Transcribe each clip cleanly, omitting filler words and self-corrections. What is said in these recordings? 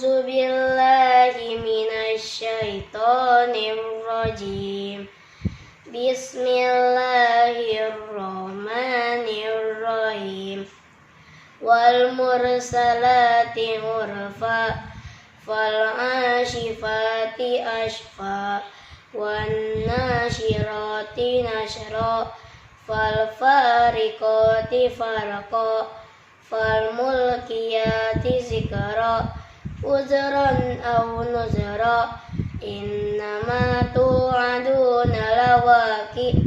A'udzu billahi minasy syaithanir rajim. Bismillahirrahmanirrahim. Wal mursalati urfa fal ashifati ashfa wan nashirati nashra fal fariqati farqa fal mulkiyati zikra uzran aw nuzra innama tu'aduna lawaqi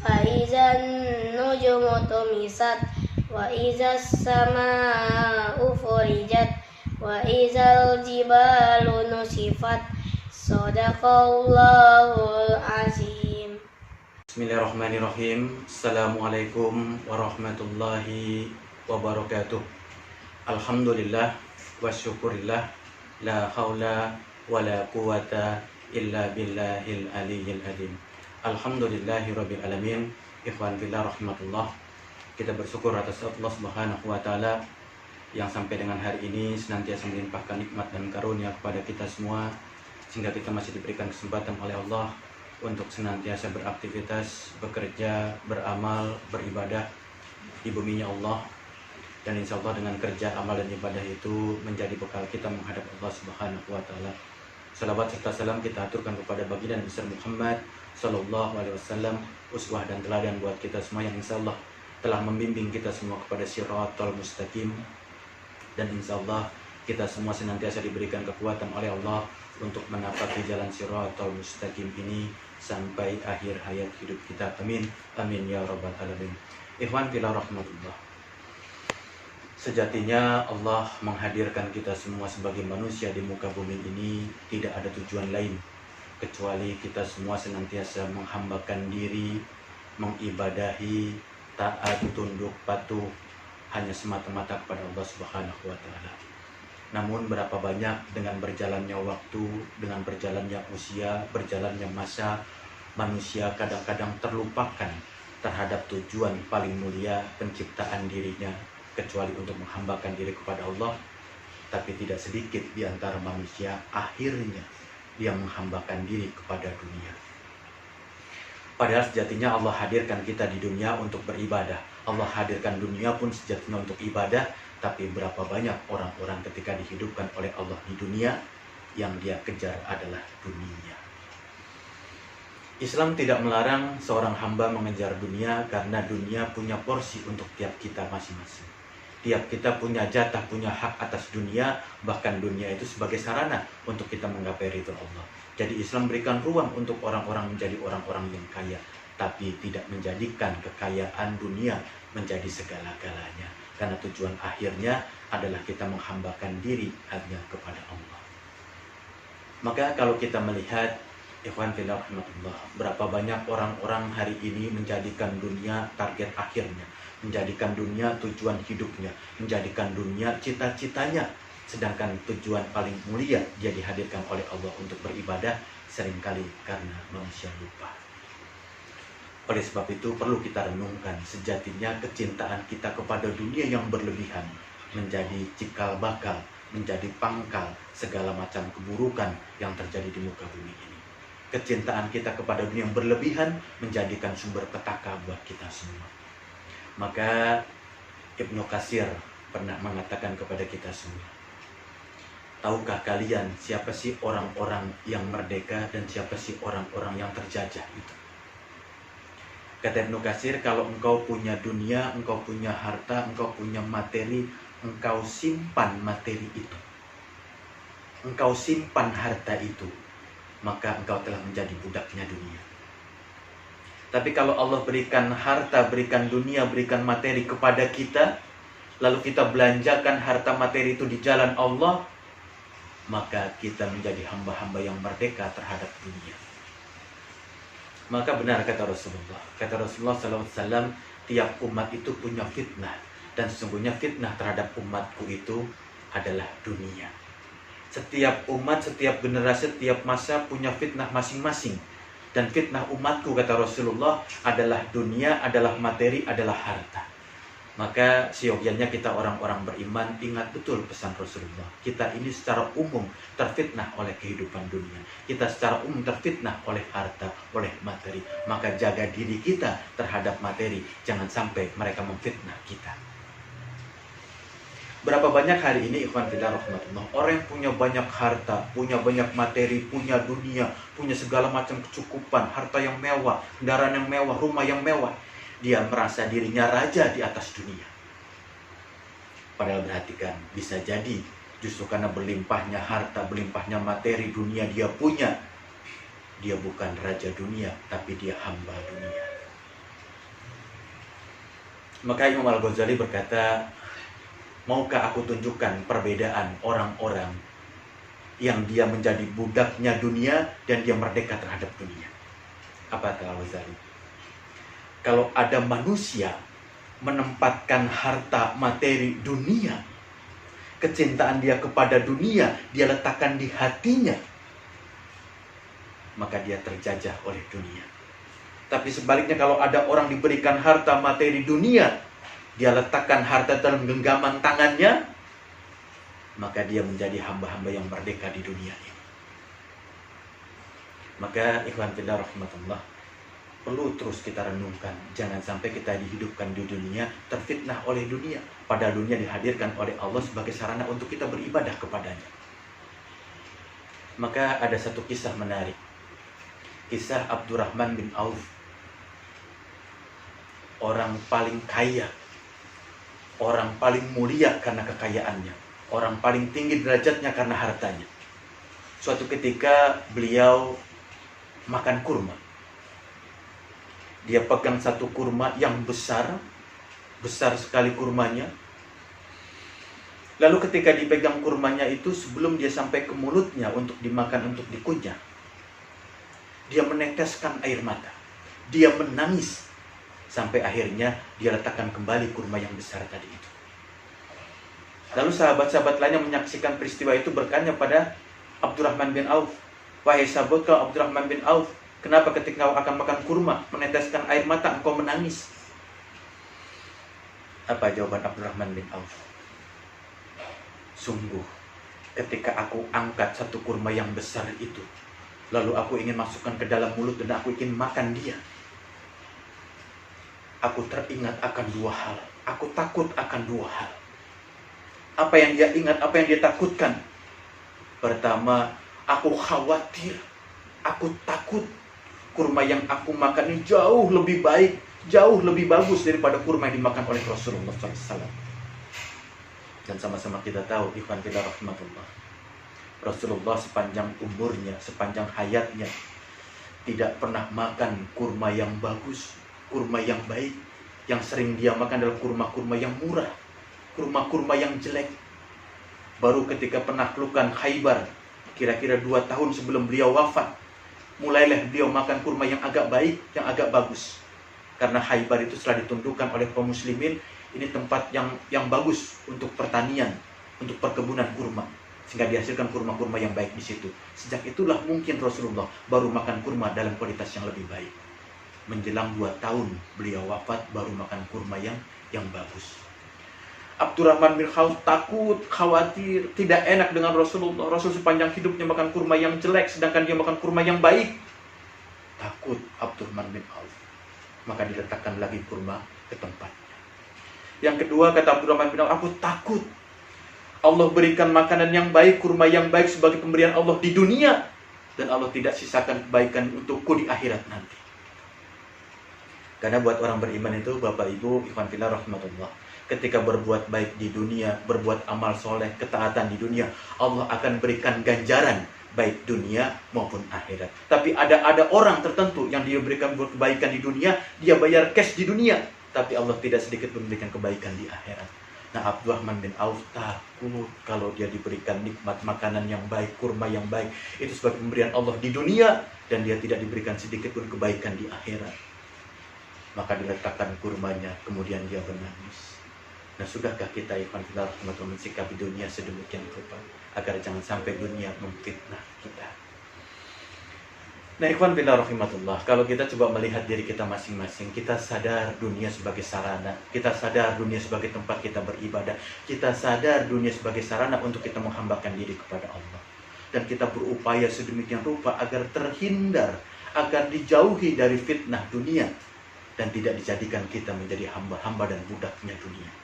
fa izan nujumu tumisat wa izas samaa'u furijat wa izal jibalu nusifat. Shadaqallahul azim. Bismillahirrahmanirrahim. Assalamualaikum warahmatullahi wabarakatuh. Alhamdulillah wa syukurillah, la haula wa la quwata illa billahil aliyyil azim. Alhamdulillahi rabbil alamin. Ikhwan fillah rahmatullah. Kita bersyukur atas Allah Subhanahu wa taala yang sampai dengan hari ini senantiasa melimpahkan nikmat dan karunia kepada kita semua, sehingga kita masih diberikan kesempatan oleh Allah untuk senantiasa beraktivitas, bekerja, beramal, beribadah di buminya Allah. Dan insya Allah dengan kerja, amal, dan ibadah itu menjadi bekal kita menghadap Allah Subhanahu wa taala. Salawat serta salam kita aturkan kepada baginda besar Muhammad sallallahu alaihi wasallam, uswah dan teladan buat kita semua yang insya Allah telah membimbing kita semua kepada siratal mustaqim. Dan insya Allah kita semua senantiasa diberikan kekuatan oleh Allah untuk menapaki jalan siratal mustaqim ini sampai akhir hayat hidup kita. Amin, amin ya rabbal alamin. Ikhwan fillah rahmatullah. Sejatinya Allah menghadirkan kita semua sebagai manusia di muka bumi ini tidak ada tujuan lain kecuali kita semua senantiasa menghambakan diri, mengibadahi, taat, tunduk, patuh hanya semata-mata kepada Allah Subhanahu wa taala. Namun berapa banyak dengan berjalannya waktu, dengan berjalannya usia, berjalannya masa, manusia kadang-kadang terlupakan terhadap tujuan paling mulia penciptaan dirinya, kecuali untuk menghambakan diri kepada Allah. Tapi tidak sedikit di antara manusia akhirnya dia menghambakan diri kepada dunia. Padahal sejatinya Allah hadirkan kita di dunia untuk beribadah. Allah hadirkan dunia pun sejatinya untuk ibadah. Tapi berapa banyak orang-orang ketika dihidupkan oleh Allah di dunia, yang dia kejar adalah dunia. Islam tidak melarang seorang hamba mengejar dunia, karena dunia punya porsi untuk tiap kita masing-masing. Tiap kita punya jatah, punya hak atas dunia, bahkan dunia itu sebagai sarana untuk kita menggapai ridho Allah. Jadi Islam berikan ruang untuk orang-orang menjadi orang-orang yang kaya, tapi tidak menjadikan kekayaan dunia menjadi segala-galanya. Karena tujuan akhirnya adalah kita menghambakan diri hanya kepada Allah. Maka kalau kita melihat, ikhwan fillah rahmatullah, berapa banyak orang-orang hari ini menjadikan dunia target akhirnya, menjadikan dunia tujuan hidupnya, menjadikan dunia cita-citanya. Sedangkan tujuan paling mulia dia dihadirkan oleh Allah untuk beribadah, seringkali karena manusia lupa. Oleh sebab itu perlu kita renungkan, sejatinya kecintaan kita kepada dunia yang berlebihan menjadi cikal bakal, menjadi pangkal segala macam keburukan yang terjadi di muka bumi ini. Kecintaan kita kepada dunia yang berlebihan menjadikan sumber petaka buat kita semua. Maka Ibnu Katsir pernah mengatakan kepada kita semua, tahukah kalian siapa sih orang-orang yang merdeka dan siapa sih orang-orang yang terjajah itu? Kata Ibnu Katsir, kalau engkau punya dunia, engkau punya harta, engkau punya materi, engkau simpan materi itu, engkau simpan harta itu, maka engkau telah menjadi budaknya dunia. Tapi kalau Allah berikan harta, berikan dunia, berikan materi kepada kita, lalu kita belanjakan harta materi itu di jalan Allah, maka kita menjadi hamba-hamba yang merdeka terhadap dunia. Maka benar kata Rasulullah SAW, tiap umat itu punya fitnah, dan sesungguhnya fitnah terhadap umatku itu adalah dunia. Setiap umat, setiap generasi, setiap masa punya fitnah masing-masing. Dan fitnah umatku, kata Rasulullah, adalah dunia, adalah materi, adalah harta. Maka seyogianya kita orang-orang beriman ingat betul pesan Rasulullah. Kita ini secara umum terfitnah oleh kehidupan dunia. Kita secara umum terfitnah oleh harta, oleh materi. Maka jaga diri kita terhadap materi. Jangan sampai mereka memfitnah kita. Berapa banyak hari ini ikhwan fillah rahmatullah, orang yang punya banyak harta, punya banyak materi, punya dunia, punya segala macam kecukupan, harta yang mewah, kendaraan yang mewah, rumah yang mewah, dia merasa dirinya raja di atas dunia. Padahal perhatikan, bisa jadi justru karena berlimpahnya harta, berlimpahnya materi dunia dia punya, dia bukan raja dunia, tapi dia hamba dunia. Maka Imam Al-Ghazali berkata, maukah aku tunjukkan perbedaan orang-orang yang dia menjadi budaknya dunia dan dia merdeka terhadap dunia? Apa kata Al-Ghazali? Kalau ada manusia menempatkan harta materi dunia, kecintaan dia kepada dunia, dia letakkan di hatinya, maka dia terjajah oleh dunia. Tapi sebaliknya kalau ada orang diberikan harta materi dunia, dia letakkan harta dalam genggaman tangannya, maka dia menjadi hamba-hamba yang merdeka di dunia ini. Maka ikhwan fillah rahmatullah, perlu terus kita renungkan. Jangan sampai kita dihidupkan di dunia terfitnah oleh dunia. Padahal dunia dihadirkan oleh Allah sebagai sarana untuk kita beribadah kepadanya. Maka ada satu kisah menarik. Kisah Abdurrahman bin Auf. Orang paling kaya, orang paling mulia karena kekayaannya, orang paling tinggi derajatnya karena hartanya. Suatu ketika beliau makan kurma. Dia pegang satu kurma yang besar sekali kurmanya. Lalu ketika dipegang kurmanya itu, sebelum dia sampai ke mulutnya untuk dimakan, untuk dikunyah, dia meneteskan air mata. Dia menangis. Sampai akhirnya dia letakkan kembali kurma yang besar tadi itu. Lalu sahabat-sahabat lainnya menyaksikan peristiwa itu bertanya pada Abdurrahman bin Auf, wahai sahabat kau Abdurrahman bin Auf, kenapa ketika kau akan makan kurma, meneteskan air mata, engkau menangis? Apa jawaban Abdurrahman bin Auf? Sungguh, ketika aku angkat satu kurma yang besar itu, lalu aku ingin masukkan ke dalam mulut dan aku ingin makan dia, aku teringat akan dua hal. Aku takut akan dua hal. Apa yang dia ingat, apa yang dia takutkan? Pertama, aku khawatir, aku takut kurma yang aku makan ini jauh lebih baik, jauh lebih bagus daripada kurma yang dimakan oleh Rasulullah SAW. Dan sama-sama kita tahu, ikhwan fillah rahmatullah, Rasulullah sepanjang umurnya, sepanjang hayatnya, tidak pernah makan kurma yang bagus, kurma yang baik. Yang sering dia makan adalah kurma-kurma yang murah, kurma-kurma yang jelek. Baru ketika penaklukan Khaybar, kira-kira 2 tahun sebelum beliau wafat, mulailah beliau makan kurma yang agak baik, yang agak bagus. Karena Khaybar itu setelah ditundukkan oleh kaum muslimin, ini tempat yang bagus untuk pertanian, untuk perkebunan kurma, sehingga dihasilkan kurma-kurma yang baik di situ. Sejak itulah mungkin Rasulullah baru makan kurma dalam kualitas yang lebih baik. Menjelang 2 tahun beliau wafat, baru makan kurma yang bagus. Abdurrahman bin Auf takut, khawatir, tidak enak dengan Rasulullah. Rasul sepanjang hidupnya makan kurma yang jelek, sedangkan dia makan kurma yang baik. Takut Abdurrahman bin Auf. Maka diletakkan lagi kurma ke tempatnya. Yang kedua, kata Abdurrahman bin Auf, aku takut Allah berikan makanan yang baik, kurma yang baik sebagai pemberian Allah di dunia, dan Allah tidak sisakan kebaikan untukku di akhirat nanti. Karena buat orang beriman itu, Bapak Ibu, ikhwan fillah rahmatullah, ketika berbuat baik di dunia, berbuat amal soleh, ketaatan di dunia, Allah akan berikan ganjaran baik dunia maupun akhirat. Tapi ada orang tertentu yang dia berikan buat kebaikan di dunia, dia bayar cash di dunia, tapi Allah tidak sedikit memberikan kebaikan di akhirat. Nah, Abdurrahman bin Auf takut kalau dia diberikan nikmat makanan yang baik, kurma yang baik, itu sebagai pemberian Allah di dunia, dan dia tidak diberikan sedikit pun kebaikan di akhirat. Maka diletakkan kurmanya, kemudian dia menangis. Nah, sudahkah kita ikhwan fillah rahmatullah mensikapi dunia sedemikian rupa agar jangan sampai dunia memfitnah kita? Nah, ikhwan fillah rahimatullah, kalau kita coba melihat diri kita masing-masing, kita sadar dunia sebagai sarana, kita sadar dunia sebagai tempat kita beribadah, kita sadar dunia sebagai sarana untuk kita menghambakan diri kepada Allah. Dan kita berupaya sedemikian rupa agar terhindar, agar dijauhi dari fitnah dunia, dan tidak dijadikan kita menjadi hamba-hamba dan budaknya dunia.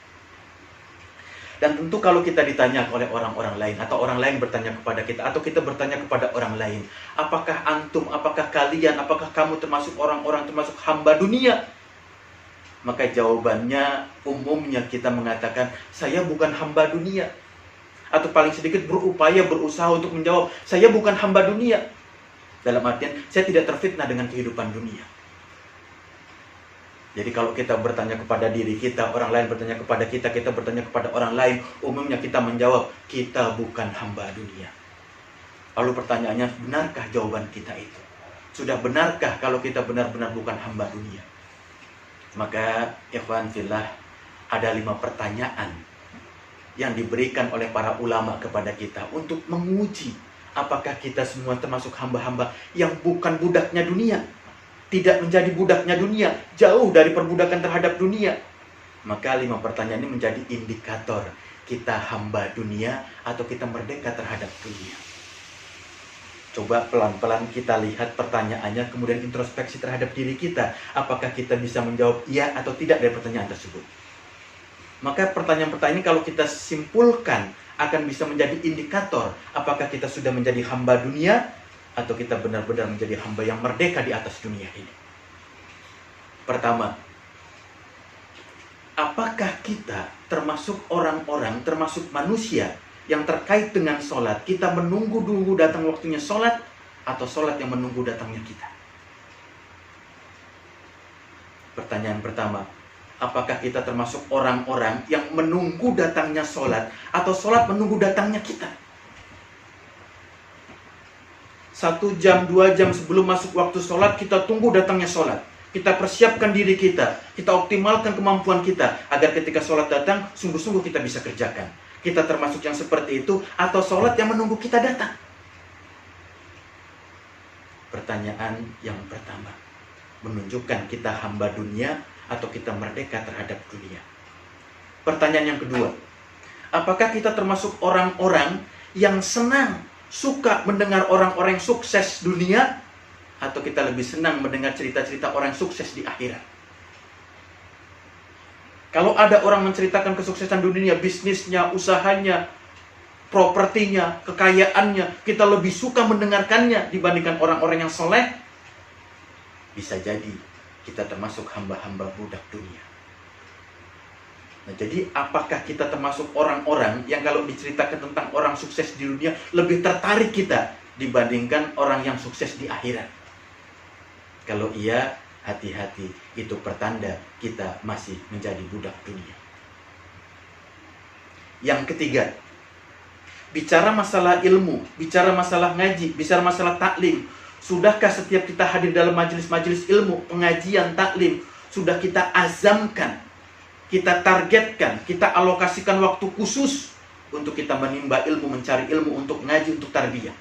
Dan tentu kalau kita ditanya oleh orang-orang lain, atau orang lain bertanya kepada kita, atau kita bertanya kepada orang lain, apakah antum, apakah kalian, apakah kamu termasuk orang-orang, termasuk hamba dunia? Maka jawabannya umumnya kita mengatakan, saya bukan hamba dunia. Atau paling sedikit berusaha untuk menjawab, saya bukan hamba dunia. Dalam artian, saya tidak terfitnah dengan kehidupan dunia. Jadi kalau kita bertanya kepada diri kita, orang lain bertanya kepada kita, kita bertanya kepada orang lain, umumnya kita menjawab, kita bukan hamba dunia. Lalu pertanyaannya, benarkah jawaban kita itu? Sudah benarkah kalau kita benar-benar bukan hamba dunia? Maka, ikhwan fillah, ada 5 pertanyaan yang diberikan oleh para ulama kepada kita untuk menguji apakah kita semua termasuk hamba-hamba yang bukan budaknya dunia. Tidak menjadi budaknya dunia, jauh dari perbudakan terhadap dunia. Maka 5 pertanyaan ini menjadi indikator kita hamba dunia atau kita merdeka terhadap dunia. Coba pelan-pelan kita lihat pertanyaannya, kemudian introspeksi terhadap diri kita. Apakah kita bisa menjawab iya atau tidak dari pertanyaan tersebut. Maka pertanyaan-pertanyaan ini kalau kita simpulkan akan bisa menjadi indikator apakah kita sudah menjadi hamba dunia atau kita benar-benar menjadi hamba yang merdeka di atas dunia ini. Pertama, apakah kita termasuk orang-orang, termasuk manusia yang terkait dengan sholat, kita menunggu datang waktunya sholat, atau sholat yang menunggu datangnya kita? Pertanyaan pertama, apakah kita termasuk orang-orang yang menunggu datangnya sholat, atau sholat menunggu datangnya kita? 1 jam, 2 jam sebelum masuk waktu sholat, kita tunggu datangnya sholat. Kita persiapkan diri kita optimalkan kemampuan kita, agar ketika sholat datang, sungguh-sungguh kita bisa kerjakan. Kita termasuk yang seperti itu, atau sholat yang menunggu kita datang? Pertanyaan yang pertama, menunjukkan kita hamba dunia, atau kita merdeka terhadap dunia. Pertanyaan yang kedua, apakah kita termasuk orang-orang yang senang, suka mendengar orang-orang yang sukses dunia, atau kita lebih senang mendengar cerita-cerita orang yang sukses di akhirat? Kalau ada orang menceritakan kesuksesan dunia, bisnisnya, usahanya, propertinya, kekayaannya, kita lebih suka mendengarkannya dibandingkan orang-orang yang soleh, bisa jadi kita termasuk hamba-hamba budak dunia. Nah, jadi apakah kita termasuk orang-orang yang kalau diceritakan tentang orang sukses di dunia lebih tertarik kita dibandingkan orang yang sukses di akhirat? Kalau iya, hati-hati, itu pertanda kita masih menjadi budak dunia. Yang ketiga, bicara masalah ilmu, bicara masalah ngaji, bicara masalah taklim. Sudahkah setiap kita hadir dalam majelis-majelis ilmu, pengajian, taklim, sudah kita azamkan, kita targetkan, kita alokasikan waktu khusus untuk kita menimba ilmu, mencari ilmu, untuk ngaji, untuk tarbiyah?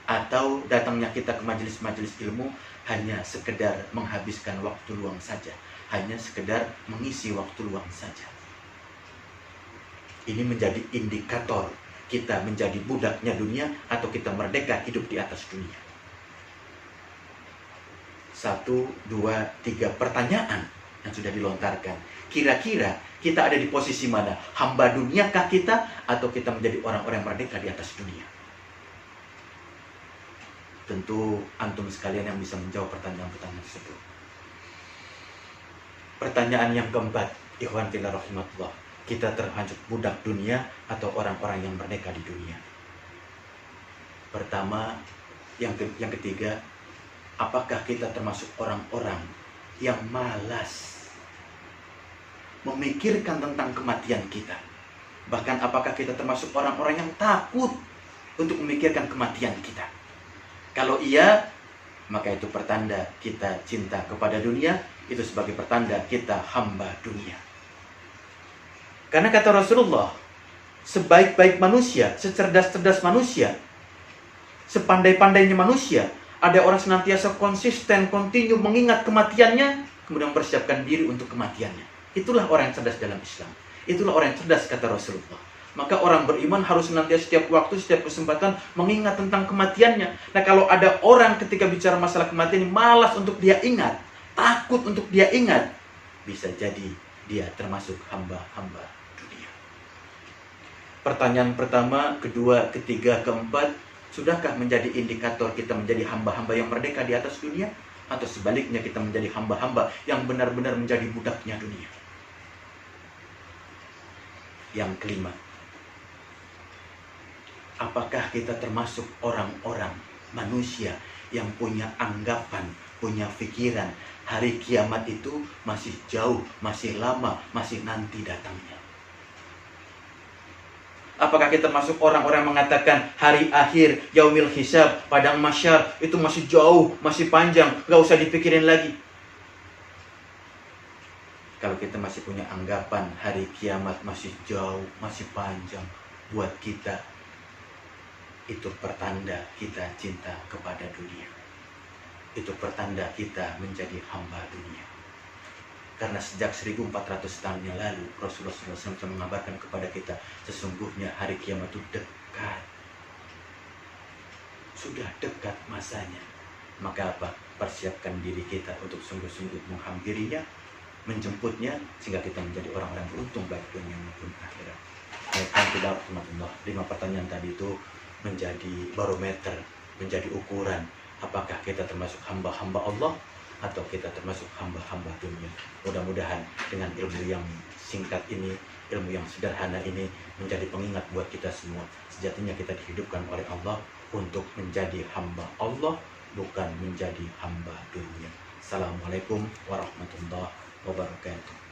Atau datangnya kita ke majelis-majelis ilmu hanya sekedar menghabiskan waktu luang saja, hanya sekedar mengisi waktu luang saja? Ini menjadi indikator kita menjadi budaknya dunia atau kita merdeka hidup di atas dunia. 1, 2, 3 pertanyaan yang sudah dilontarkan. Kira-kira kita ada di posisi mana? Hamba duniakah kita, atau kita menjadi orang-orang merdeka di atas dunia? Tentu antum sekalian yang bisa menjawab pertanyaan-pertanyaan tersebut. Pertanyaan yang keempat, ikhwan fillah rahimatullah, kita termasuk budak dunia atau orang-orang yang merdeka di dunia? Pertama, yang ketiga, apakah kita termasuk orang-orang yang malas memikirkan tentang kematian kita? Bahkan apakah kita termasuk orang-orang yang takut untuk memikirkan kematian kita? Kalau iya, maka itu pertanda kita cinta kepada dunia, itu sebagai pertanda kita hamba dunia. Karena kata Rasulullah, sebaik-baik manusia, secerdas-cerdas manusia, sepandai-pandainya manusia Ada orang senantiasa konsisten, kontinu mengingat kematiannya, kemudian mempersiapkan diri untuk kematiannya. Itulah orang yang cerdas dalam Islam. Itulah orang yang cerdas, kata Rasulullah. Maka orang beriman harus senantiasa setiap waktu, setiap kesempatan mengingat tentang kematiannya. Nah, kalau ada orang ketika bicara masalah kematian malas untuk dia ingat, takut untuk dia ingat, bisa jadi dia termasuk hamba-hamba dunia. Pertanyaan pertama, kedua, ketiga, keempat, sudahkah menjadi indikator kita menjadi hamba-hamba yang merdeka di atas dunia? Atau sebaliknya kita menjadi hamba-hamba yang benar-benar menjadi budaknya dunia? Yang kelima, apakah kita termasuk orang-orang manusia yang punya anggapan, punya pikiran hari kiamat itu masih jauh, masih lama, masih nanti datangnya? Apakah kita masuk orang-orang yang mengatakan hari akhir, yaumil hisab, padang mahsyar itu masih jauh, masih panjang, gak usah dipikirin lagi? Kalau kita masih punya anggapan hari kiamat masih jauh, masih panjang buat kita, itu pertanda kita cinta kepada dunia. Itu pertanda kita menjadi hamba dunia. Karena sejak 1400 tahun yang lalu Rasulullah SAW mengabarkan kepada kita, sesungguhnya hari kiamat itu dekat. Sudah dekat masanya. Maka apa? Persiapkan diri kita untuk sungguh-sungguh menghampirinya, menjemputnya, sehingga kita menjadi orang-orang beruntung baik dunia maupun akhirat. Alhamdulillah, 5 pertanyaan tadi itu menjadi barometer, menjadi ukuran apakah kita termasuk hamba-hamba Allah atau kita termasuk hamba-hamba dunia. Mudah-mudahan dengan ilmu yang singkat ini, ilmu yang sederhana ini menjadi pengingat buat kita semua. Sejatinya kita dihidupkan oleh Allah untuk menjadi hamba Allah, bukan menjadi hamba dunia. Assalamualaikum warahmatullahi wabarakatuh.